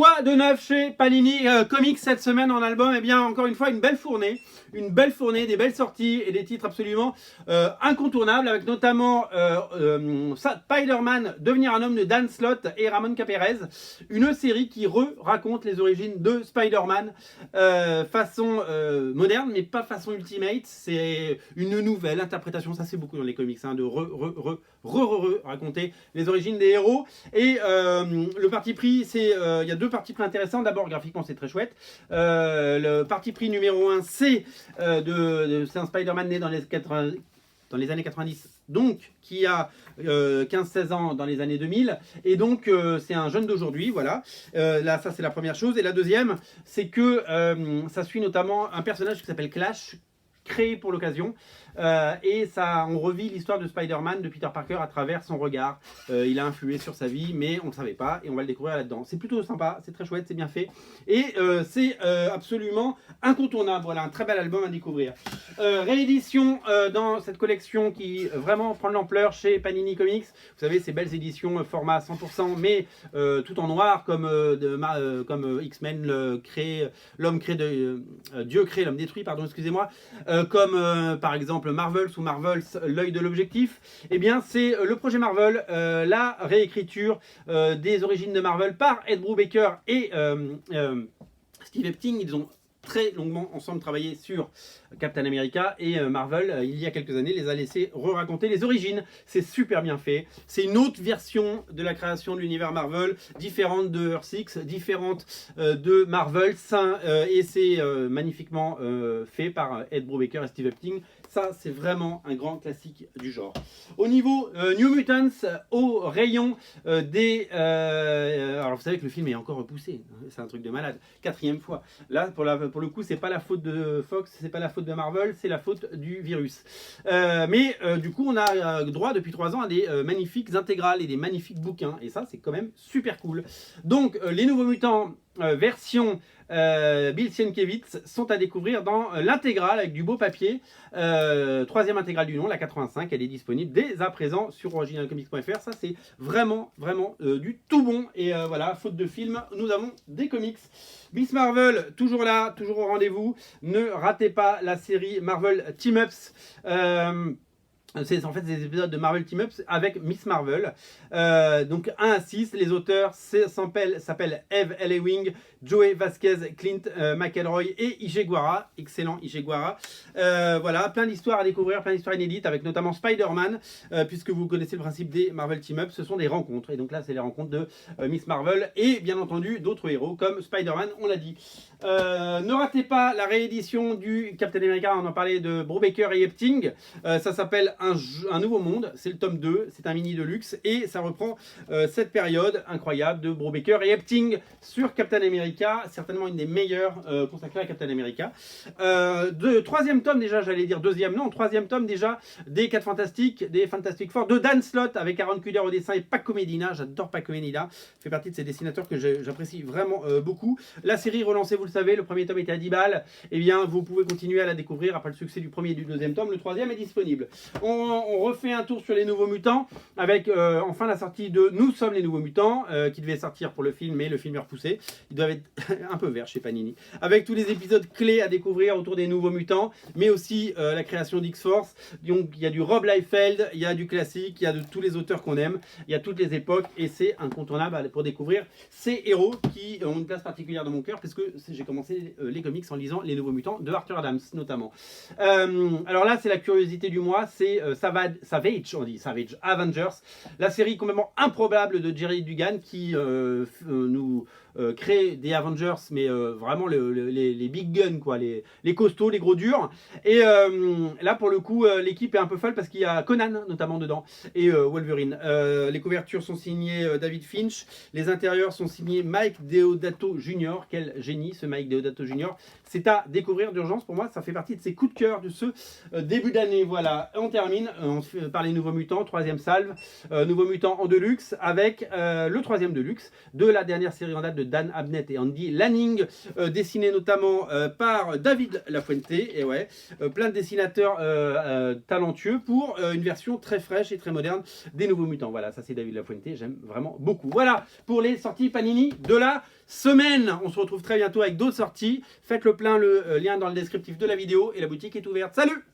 Quoi de neuf chez Panini Comics cette semaine en album? Eh bien, encore une fois, une belle fournée, des belles sorties et des titres absolument incontournables, avec notamment Spider-Man, Devenir un homme de Dan Slott et Ramon Caperez, une série qui raconte les origines de Spider-Man façon moderne, mais pas façon Ultimate. C'est une nouvelle interprétation, ça c'est beaucoup dans les comics, hein, de raconter les origines des héros. Et le parti pris, c'est il y a deux partis pris intéressants. D'abord, graphiquement, c'est très chouette. Le parti pris numéro 1, c'est c'est un Spider-Man né dans les années 90, donc qui a 15-16 ans dans les années 2000, et donc c'est un jeune d'aujourd'hui, voilà. Là, ça c'est la première chose. Et la deuxième, c'est que ça suit notamment un personnage qui s'appelle Clash, créé pour l'occasion, et ça, on revit l'histoire de Spider-Man, de Peter Parker, à travers son regard. Il a influé sur sa vie, mais on ne le savait pas, et on va le découvrir là-dedans. C'est plutôt sympa, c'est très chouette, c'est bien fait, et c'est absolument incontournable. Voilà, un très bel album à découvrir. Réédition dans cette collection qui vraiment prend de l'ampleur chez Panini Comics. Vous savez, ces belles éditions format 100%, mais tout en noir, comme X-Men, Dieu crée, l'homme détruit, pardon, excusez-moi. Comme par exemple Marvels ou Marvels, l'œil de l'objectif. Eh bien, c'est le projet Marvel, la réécriture des origines de Marvel par Ed Brubaker et Steve Epting. Ils ont très longuement ensemble travaillé sur Captain America, et Marvel, il y a quelques années, les a laissés raconter les origines. C'est super bien fait. C'est une autre version de la création de l'univers Marvel, différente de Earth 6, différente de Marvel, et c'est magnifiquement fait par Ed Brubaker et Steve Epting. Ça, c'est vraiment un grand classique du genre. Au niveau New Mutants, au rayon des... alors, vous savez que le film est encore repoussé. C'est un truc de malade. 4e fois. Là, pour le coup, c'est pas la faute de Fox, c'est pas la faute de Marvel, c'est la faute du virus. Mais du coup, on a droit depuis 3 ans à des magnifiques intégrales et des magnifiques bouquins. Et ça, c'est quand même super cool. Donc, les Nouveaux Mutants version Bill Sienkiewicz sont à découvrir dans l'intégrale avec du beau papier. 3e intégrale du nom, la 85. Elle est disponible dès à présent sur originalcomics.fr. Ça, c'est vraiment du tout bon. Et voilà, faute de film, nous avons des comics. Miss Marvel, toujours là, toujours au rendez-vous. Ne ratez pas la série Marvel Team Ups. C'est en fait des épisodes de Marvel Team Ups avec Miss Marvel. Donc 1 à 6, les auteurs s'appellent Eve Ellewing, Joey Vasquez, Clint McElroy et Ije-Guara. Excellent Ije-Guara. Voilà, plein d'histoires à découvrir, plein d'histoires inédites, avec notamment Spider-Man, puisque vous connaissez le principe des Marvel Team Ups, ce sont des rencontres. Et donc là, c'est les rencontres de Miss Marvel et bien entendu d'autres héros comme Spider-Man, on l'a dit. Ne ratez pas la réédition du Captain America, on en parlait, de Brubaker et Epting. Ça s'appelle un nouveau monde, c'est le tome 2, c'est un mini de luxe, et ça reprend cette période incroyable de Brubaker et Epting sur Captain America, certainement une des meilleures consacrées à Captain America. 3e tome déjà, j'allais dire 2e, non, 3e tome déjà des 4 Fantastiques, des Fantastic Four de Dan Slott, avec Aaron Kuder au dessin et Paco Medina. J'adore Paco Medina, fait partie de ces dessinateurs que j'apprécie vraiment beaucoup. La série relancée, vous le savez, le 1er tome était à 10 balles, et bien vous pouvez continuer à la découvrir après le succès du 1er et du 2e tome. Le 3e est disponible. On refait un tour sur les Nouveaux Mutants avec enfin la sortie de Nous sommes les Nouveaux Mutants, qui devait sortir pour le film, mais le film est repoussé. Ils doivent être un peu verts chez Panini, avec tous les épisodes clés à découvrir autour des Nouveaux Mutants, mais aussi la création d'X-Force. Donc il y a du Rob Liefeld, il y a du classique, il y a de tous les auteurs qu'on aime, il y a toutes les époques, et c'est incontournable pour découvrir ces héros qui ont une place particulière dans mon cœur, parce que j'ai commencé les comics en lisant les Nouveaux Mutants de Arthur Adams notamment. Alors là, c'est la curiosité du mois, c'est Savage, on dit Savage Avengers, la série complètement improbable de Jerry Dugan qui nous crée des Avengers, mais vraiment les big guns, quoi, les costauds, les gros durs. Et là, pour le coup, l'équipe est un peu folle parce qu'il y a Conan notamment dedans et Wolverine. Les couvertures sont signées David Finch, les intérieurs sont signés Mike Deodato Jr. Quel génie ce Mike Deodato Jr. C'est à découvrir d'urgence pour moi, ça fait partie de ces coups de cœur de ce début d'année. Voilà, on termine par les Nouveaux Mutants, 3e salve, Nouveaux Mutants en deluxe, avec le 3e deluxe de la dernière série en date de Dan Dan Abnett et Andy Lanning, dessiné notamment par David Lafuente, et ouais, plein de dessinateurs talentueux pour une version très fraîche et très moderne des Nouveaux Mutants. Voilà, ça c'est David Lafuente, j'aime vraiment beaucoup. Voilà pour les sorties Panini de la semaine. On se retrouve très bientôt avec d'autres sorties. Faites le plein, le lien dans le descriptif de la vidéo et la boutique est ouverte. Salut!